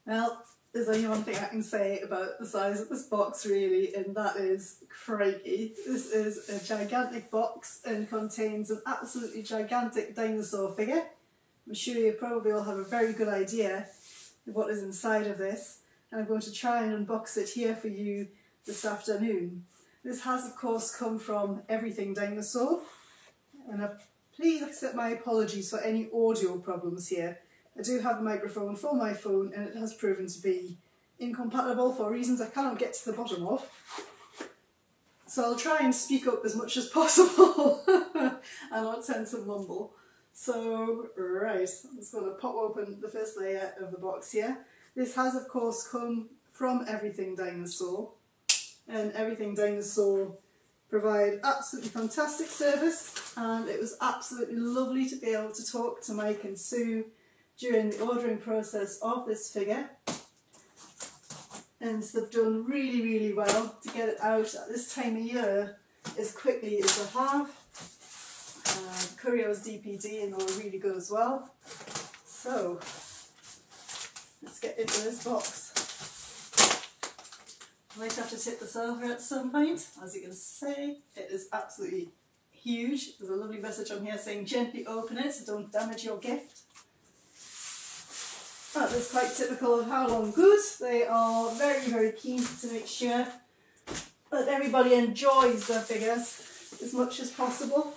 Well, there's only one thing I can say about the size of this box really, and that is crikey. This is a gigantic box and contains an absolutely gigantic dinosaur figure. I'm sure you probably all have a very good idea of what is inside of this, and I'm going to try and unbox it here for you this afternoon. This has of course come from Everything Dinosaur, and please accept my apologies for any audio problems here. I do have a microphone for my phone and it has proven to be incompatible for reasons I cannot get to the bottom of. So I'll try and speak up as much as possible and not tend to mumble. So, right, I'm just going to pop open the first layer of the box here. This has of course come from Everything Dinosaur, and Everything Dinosaur provide absolutely fantastic service, and it was absolutely lovely to be able to talk to Mike and Sue during the ordering process of this figure, and they've done really well to get it out at this time of year as quickly as they have. Courier's DPD and all really good as well. So let's get into this box. I might have to tip this over at some point. As you can see, it is absolutely huge. There's a lovely message on here saying gently open it, don't damage your gift. That is quite typical of Howlong Goods. They are very keen to make sure that everybody enjoys their figures as much as possible.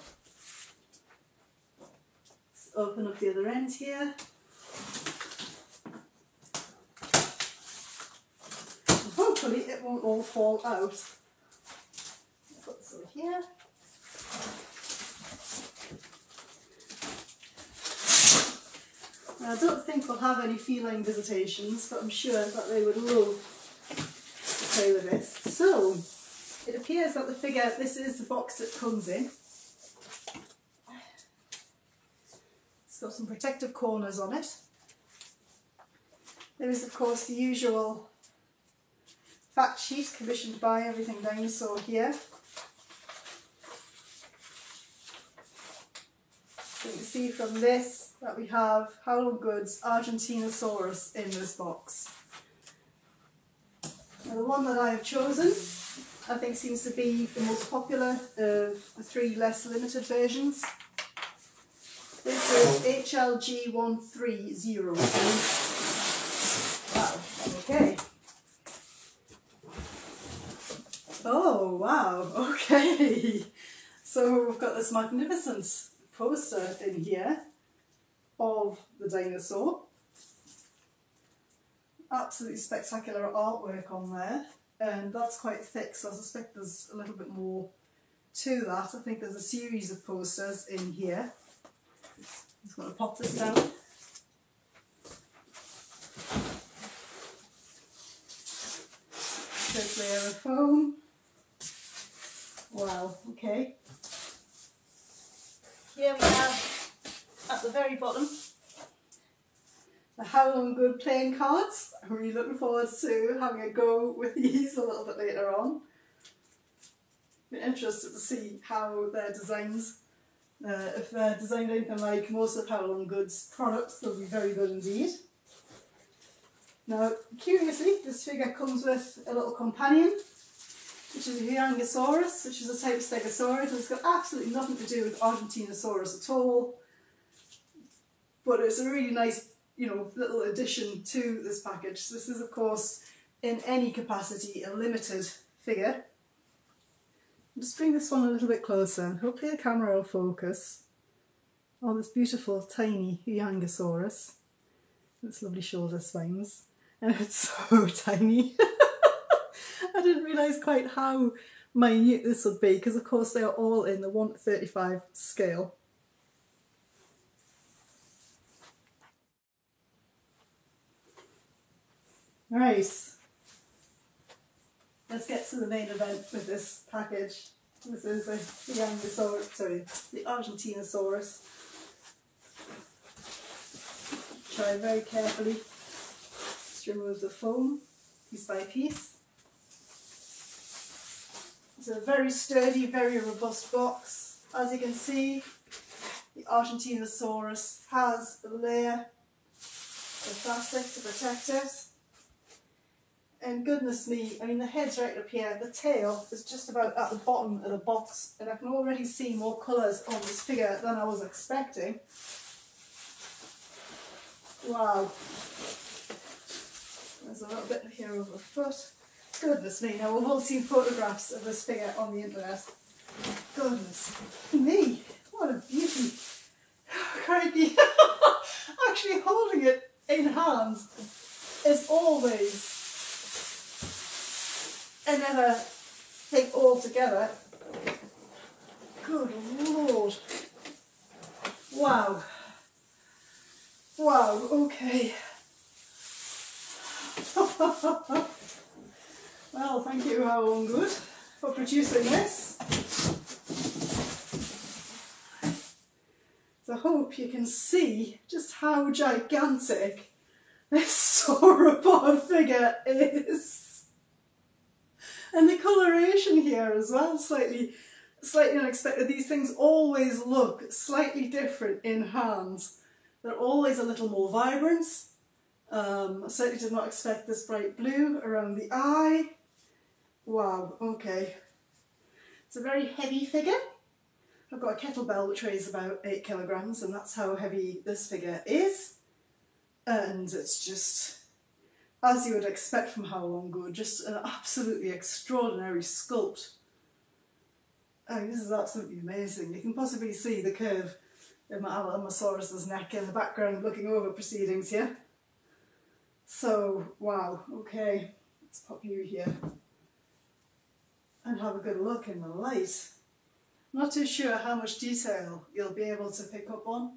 Let's open up the other end here. And hopefully it won't all fall out. Put this over here. I don't think we'll have any feline visitations, but I'm sure that they would love to play with this. So, it appears that the figure, this is the box it comes in. It's got some protective corners on it. There is of course the usual fact sheet commissioned by Everything Dinosaur here. You can see from this that we have Howlong Goods Argentinosaurus in this box. Now the one that I have chosen I think seems to be the most popular of the three less limited versions. This is HLG130. Wow, okay. Oh wow, okay. So we've got this magnificent poster in here of the dinosaur. Absolutely spectacular artwork on there, and that's quite thick, so I suspect there's a little bit more to that. I think there's a series of posters in here. I'm just going to pop this down. First layer of foam. Wow, okay. Here we have, at the very bottom, the Howlong Good playing cards. I'm really looking forward to having a go with these a little bit later on. I'm interested to see how they're designed. If they're designed anything like most of Howlong Good's products, they'll be very good indeed. Now, curiously, this figure comes with a little companion, which is a Huangosaurus, which is a type of Stegosaurid. It's got absolutely nothing to do with Argentinosaurus at all, but it's a really nice, little addition to this package. This is, of course, in any capacity, a limited figure. I'll just bring this one a little bit closer, and hopefully the camera will focus on this beautiful, tiny Huangosaurus. Its lovely shoulder spines, and it's so tiny. I didn't realise quite how minute this would be, because of course they are all in the 1/35 scale. Right, let's get to the main event with this package. This is the Argentinosaurus. Try very carefully to remove the foam piece by piece. It's a very sturdy, very robust box. As you can see, the Argentinosaurus has a layer of plastic to protect it. And goodness me, I mean the head's right up here, the tail is just about at the bottom of the box, and I can already see more colours on this figure than I was expecting. Wow. There's a little bit here over the foot. Goodness me, now we've all seen photographs of this figure on the internet. Goodness me, what a beauty. Crikey. Actually holding it in hands is always another thing altogether. Good Lord. Wow. Wow, okay. Well, thank you, How Long Good, for producing this. So I hope you can see just how gigantic this sauropod figure is. And the coloration here as well, slightly unexpected. These things always look slightly different in hands. They're always a little more vibrant. I certainly did not expect this bright blue around the eye. Wow, okay. It's a very heavy figure. I've got a kettlebell which weighs about 8 kilograms, and that's how heavy this figure is. And it's just, as you would expect from How Long Good, just an absolutely extraordinary sculpt. I mean, this is absolutely amazing. You can possibly see the curve in my Allosaurus's neck in the background looking over proceedings here. So, wow, okay, let's pop you here and have a good look in the light. I'm not too sure how much detail you'll be able to pick up on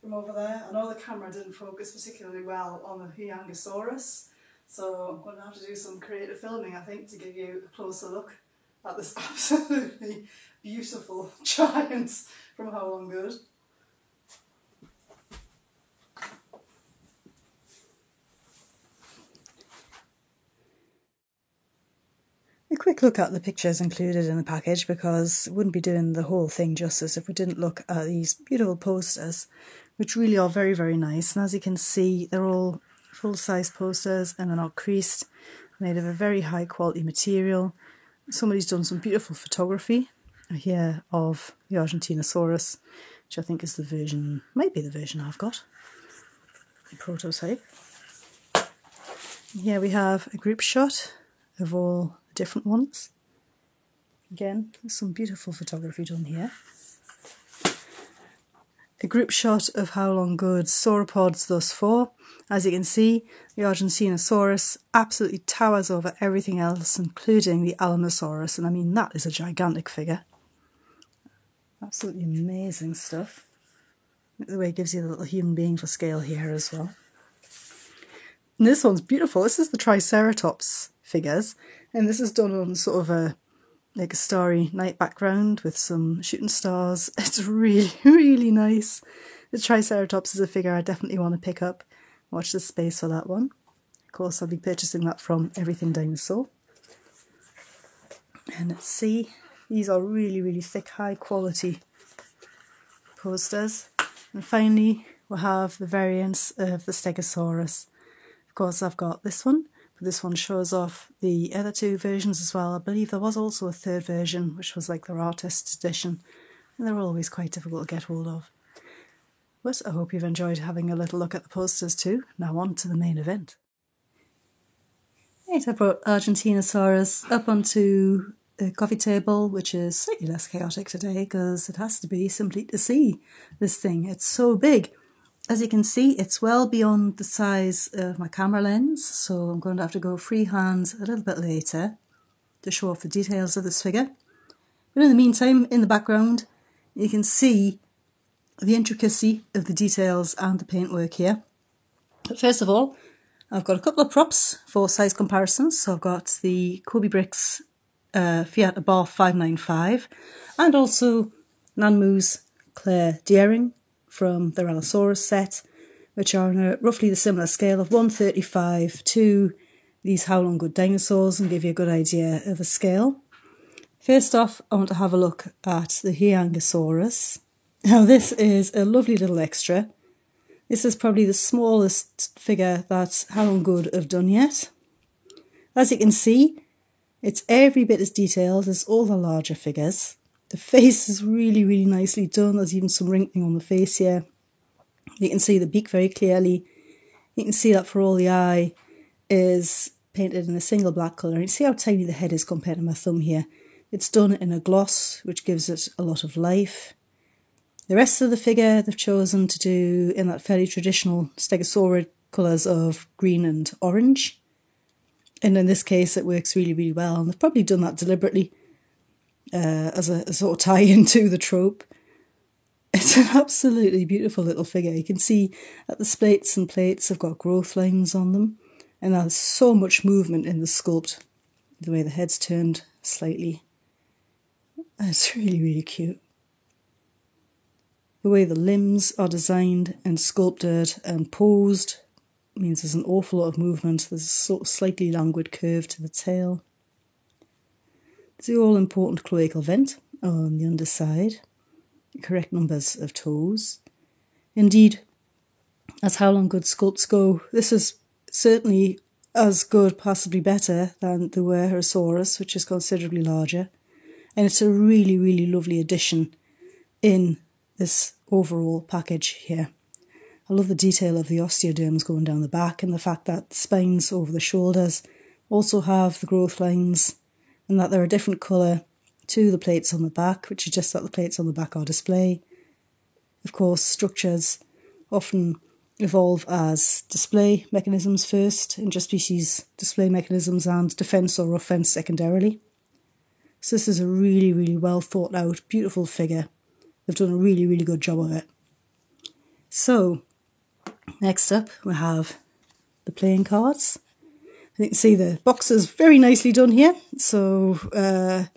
from over there. I know the camera didn't focus particularly well on the Huyangosaurus, so I'm going to have to do some creative filming, I think, to give you a closer look at this absolutely beautiful giant from How Long Good. A quick look at the pictures included in the package, because it wouldn't be doing the whole thing justice if we didn't look at these beautiful posters, which really are very, very nice. And as you can see, they're all full-size posters and they're not creased, made of a very high quality material. Somebody's done some beautiful photography here of the Argentinosaurus, which I think is the version, might be the version I've got, the prototype. Here we have a group shot of all the different ones. Again, there's some beautiful photography done here. A group shot of How Long Good's sauropods thus far. As you can see, the Argentinosaurus absolutely towers over everything else, including the Alamosaurus, and I mean that is a gigantic figure. Absolutely amazing stuff. The way it gives you the little human being for scale here as well. And this one's beautiful. This is the Triceratops figures, and this is done on sort of a like a starry night background with some shooting stars. It's really, really nice. The Triceratops is a figure I definitely want to pick up. Watch this space for that one. Of course, I'll be purchasing that from Everything Dinosaur. And let's see, these are really, really thick, high quality posters. And finally, we'll have the variants of the Stegosaurus. Of course, I've got this one, but this one shows off the other two versions as well. I believe there was also a third version, which was like their artist's edition, and they're always quite difficult to get hold of. But I hope you've enjoyed having a little look at the posters too. Now on to the main event. Right, I brought Argentinosaurus up onto the coffee table, which is slightly less chaotic today because it has to be simply to see this thing. It's so big. As you can see, it's well beyond the size of my camera lens, so I'm going to have to go freehand a little bit later to show off the details of this figure. But in the meantime, in the background, you can see the intricacy of the details and the paintwork here. But first of all, I've got a couple of props for size comparisons. So I've got the Kobe Bricks Fiat Abarth 595 and also Nanmu's Claire Deering from the Allosaurus set, which are on a roughly the similar scale of 1/35 to these How Long Good dinosaurs, and give you a good idea of the scale. First off, I want to have a look at the Huyangosaurus. Now this is a lovely little extra. This is probably the smallest figure that How Long Good have done yet. As you can see, it's every bit as detailed as all the larger figures. The face is really, really nicely done. There's even some wrinkling on the face here. You can see the beak very clearly. You can see that For All the Eye is painted in a single black colour. You see how tiny the head is compared to my thumb here. It's done in a gloss, which gives it a lot of life. The rest of the figure they've chosen to do in that fairly traditional Stegosaurid colours of green and orange. And in this case, it works really, really well. And they've probably done that deliberately as a sort of tie-in to the trope. It's an absolutely beautiful little figure. You can see that the splates and plates have got growth lines on them. And there's so much movement in the sculpt. The way the head's turned slightly. It's really, really cute. The way the limbs are designed and sculpted and posed means there's an awful lot of movement. There's a sort of slightly languid curve to the tail. There's the all-important cloacal vent on the underside. The correct numbers of toes. Indeed, as Howlong Good sculpts go, this is certainly as good, possibly better, than the Warehosaurus, which is considerably larger. And it's a really, really lovely addition in this overall package here. I love the detail of the osteoderms going down the back and the fact that the spines over the shoulders also have the growth lines and that they're a different colour to the plates on the back, which suggests that the plates on the back are display. Of course, structures often evolve as display mechanisms first, interspecies display mechanisms, and defence or offence secondarily. So this is a really, really well thought out, beautiful figure. They've done a really, really good job of it. So, next up we have the playing cards. You can see the box is very nicely done here. So the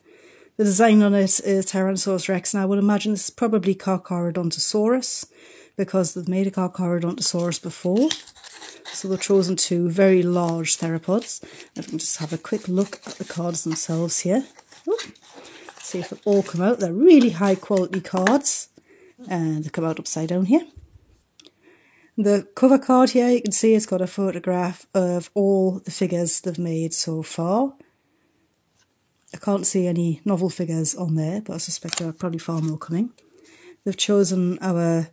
design on it is Tyrannosaurus Rex. Now I would imagine this is probably Carcharodontosaurus because they've made a Carcharodontosaurus before. So they've chosen two very large theropods. And we can just have a quick look at the cards themselves here. Ooh. See if they all come out. They're really high quality cards. And they come out upside down here. The cover card here, you can see it's got a photograph of all the figures they've made so far. I can't see any novel figures on there, but I suspect there are probably far more coming. They've chosen our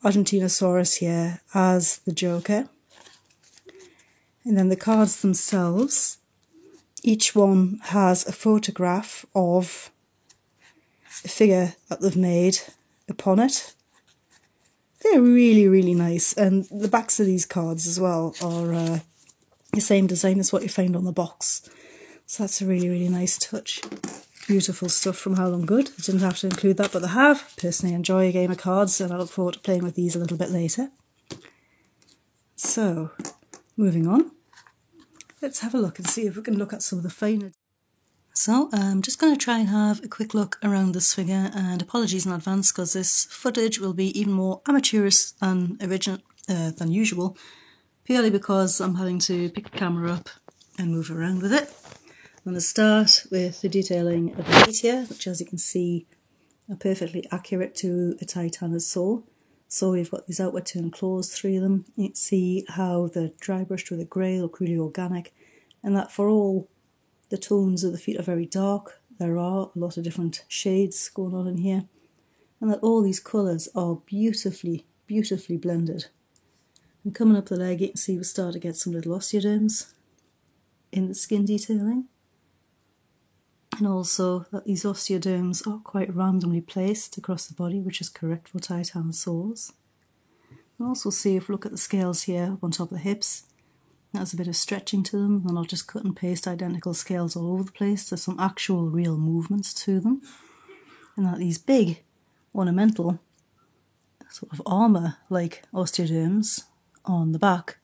Argentinosaurus here as the Joker. And then the cards themselves, each one has a photograph of a figure that they've made upon it. They're really, really nice, and the backs of these cards as well are the same design as what you find on the box. So that's a really, really nice touch. Beautiful stuff from Howlong Good. I didn't have to include that, but they have. Personally enjoy a game of cards, and I look forward to playing with these a little bit later. So, moving on. Let's have a look and see if we can look at some of the finer. So I'm just going to try and have a quick look around this figure, and apologies in advance because this footage will be even more amateurish than than usual, purely because I'm having to pick the camera up and move around with it. I'm going to start with the detailing of the feet here, which as you can see are perfectly accurate to a Titanosaur. So we've got these outward turn claws, 3 of them. You can see how the dry brushed with the grey look really organic, and that for all the tones of the feet are very dark. There are a lot of different shades going on in here. And that all these colours are beautifully, beautifully blended. And coming up the leg, you can see we start to get some little osteoderms in the skin detailing. And also that these osteoderms are quite randomly placed across the body, which is correct for Titanosaurs. You can also see, if we look at the scales here up on top of the hips, there's a bit of stretching to them. They're not just cut and paste identical scales all over the place. There's some actual real movements to them. And that these big ornamental sort of armour-like osteoderms on the back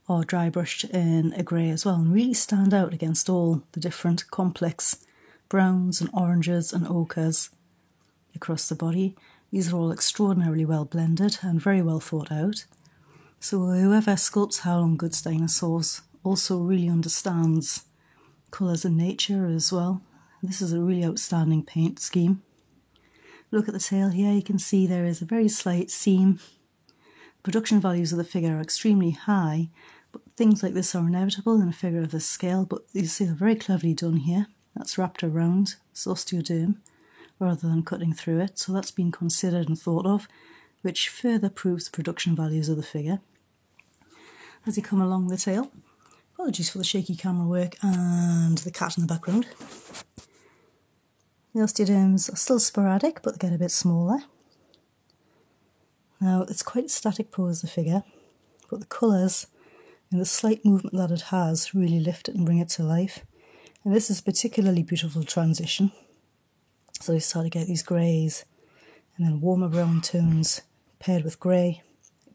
are dry brushed in a grey as well, and really stand out against all the different complex browns and oranges and ochres across the body. These are all extraordinarily well blended and very well thought out. So whoever sculpts Howlong Good's dinosaurs also really understands colours and nature as well. This is a really outstanding paint scheme. Look at the tail here, you can see there is a very slight seam. Production values of the figure are extremely high, but Things like this are inevitable in a figure of this scale, but you see they're very cleverly done here. That's wrapped around this osteoderm rather than cutting through it, so that's been considered and thought of, which further proves the production values of the figure. As you come along the tail, apologies for the shaky camera work and the cat in the background. The osteoderms are still sporadic, but they get a bit smaller. Now, it's quite a static pose, the figure, but the colours and the slight movement that it has really lift it and bring it to life. And this is a particularly beautiful transition. So you start to get these greys and then warmer brown tones paired with grey,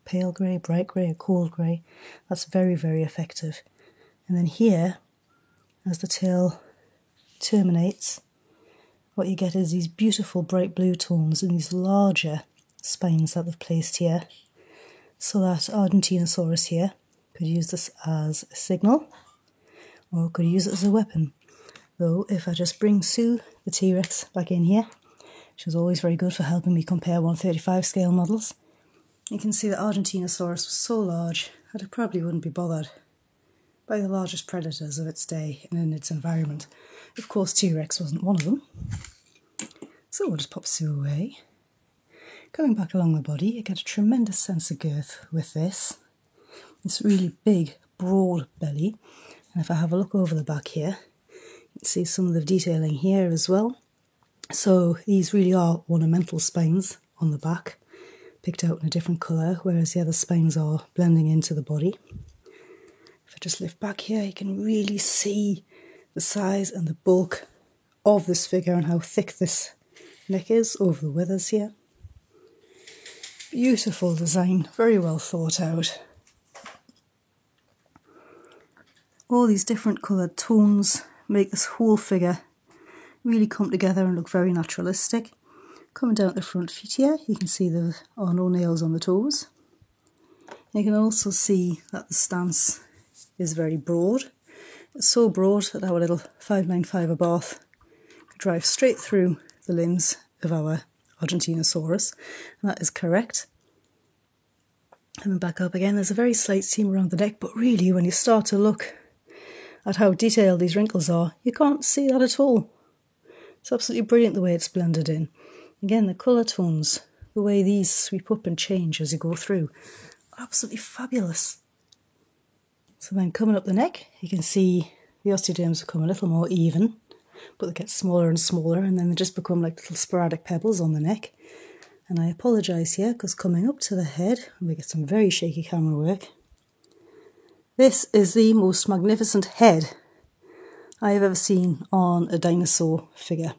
pale grey, bright grey, or cold grey. That's very, very effective. And then here, as the tail terminates, what you get is these beautiful bright blue tones and these larger spines that they've placed here, so that Argentinosaurus here could use this as a signal or could use it as a weapon. Though if I just bring Sue, the T-Rex, back in here, she was always very good for helping me compare 1/35 scale models, you can see that Argentinosaurus was so large that it probably wouldn't be bothered by the largest predators of its day and in its environment. Of course, T-Rex wasn't one of them. So we'll just pop Sue away. Coming back along the body, you get a tremendous sense of girth with this. This really big, broad belly. And if I have a look over the back here, you can see some of the detailing here as well. So these really are ornamental spines on the back, picked out in a different colour, whereas the other spines are blending into the body. If I just lift back here, you can really see the size and the bulk of this figure and how thick this neck is over the withers here. Beautiful design, very well thought out. All these different coloured tones make this whole figure really come together and look very naturalistic. Coming down at the front feet here, you can see there are no nails on the toes. You can also see that the stance is very broad. It's so broad that our little 595 Abarth could drive straight through the limbs of our Argentinosaurus, and that is correct. Coming back up again, there's a very slight seam around the neck, but really when you start to look at how detailed these wrinkles are, you can't see that at all. It's absolutely brilliant the way it's blended in. Again, the colour tones, the way these sweep up and change as you go through, are absolutely fabulous. So then coming up the neck, you can see the osteoderms become a little more even, but they get smaller and smaller, and then they just become like little sporadic pebbles on the neck. And I apologise here, because coming up to the head, we get some very shaky camera work. This is the most magnificent head I have ever seen on a dinosaur figure.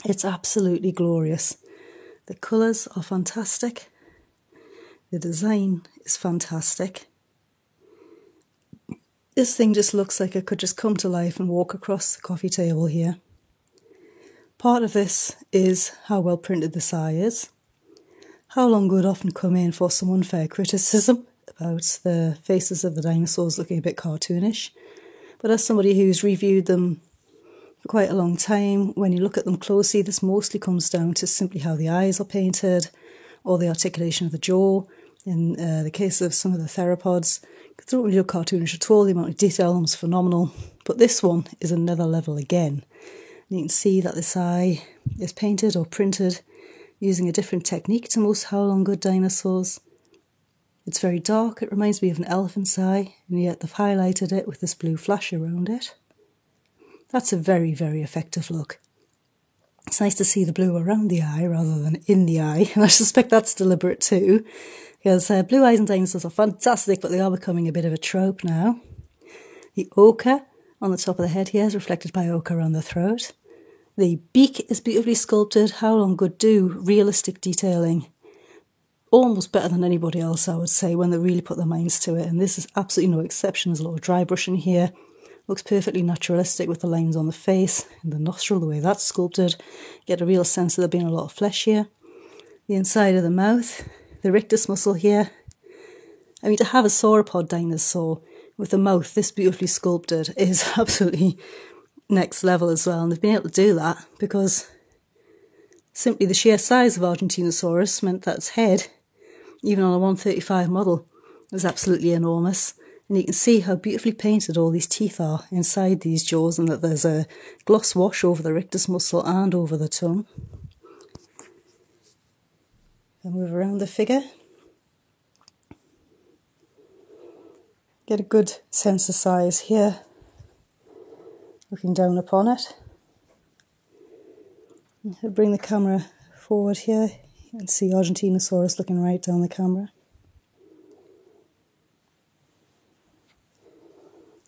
It's absolutely glorious. The colours are fantastic. The design is fantastic. This thing just looks like it could just come to life and walk across the coffee table here. Part of this is how well printed this eye is. Howlong would often come in for some unfair criticism about the faces of the dinosaurs looking a bit cartoonish. But as somebody who's reviewed them for quite a long time, when you look at them closely, this mostly comes down to simply how the eyes are painted or the articulation of the jaw. In the case of some of the theropods, they don't really look cartoonish at all. The amount of detail on them is phenomenal. But this one is another level again. And you can see that this eye is painted or printed using a different technique to most Howlong Good dinosaurs. It's very dark, it reminds me of an elephant's eye, and yet they've highlighted it with this blue flash around it. That's a very, very effective look. It's nice to see the blue around the eye rather than in the eye, and I suspect that's deliberate too, because blue eyes in dinosaurs are fantastic, but they are becoming a bit of a trope now. The ochre on the top of the head here is reflected by ochre on the throat. The beak is beautifully sculpted. Howlong Good do realistic detailing almost better than anybody else, I would say, when they really put their minds to it. And this is absolutely no exception. There's a lot of dry brushing here. Looks perfectly naturalistic with the lines on the face and the nostril, the way that's sculpted. Get a real sense of there being a lot of flesh here. The inside of the mouth, the rictus muscle here. I mean, to have a sauropod dinosaur with the mouth this beautifully sculpted is absolutely next level as well. And they've been able to do that because simply the sheer size of Argentinosaurus meant that its head, even on a 1/35 model, was absolutely enormous. And you can see how beautifully painted all these teeth are inside these jaws, and that there's a gloss wash over the rictus muscle and over the tongue. I'll move around the figure. Get a good sense of size here, looking down upon it. I'll bring the camera forward here. You can see Argentinosaurus looking right down the camera.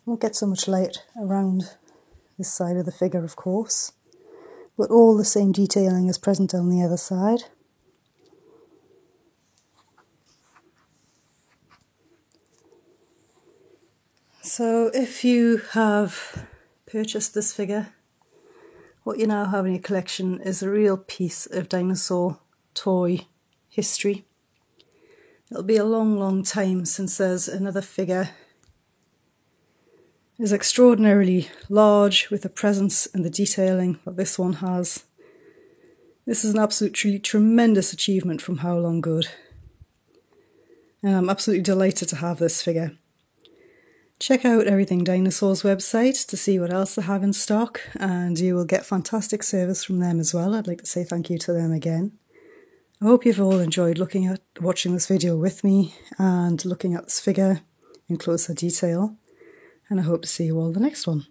Won't get so much light around this side of the figure, of course, but all the same detailing is present on the other side. So if you have purchased this figure, what you now have in your collection is a real piece of dinosaur toy history. It'll be a long, long time since there's another figure is extraordinarily large with the presence and the detailing that this one has. This is an absolutely tremendous achievement from Howlong Good, and I'm absolutely delighted to have this figure. Check out Everything Dinosaurs website to see what else they have in stock, and you will get fantastic service from them as well. I'd like to say thank you to them again. I hope you've all enjoyed watching this video with me and looking at this figure in closer detail. And I hope to see you all in the next one.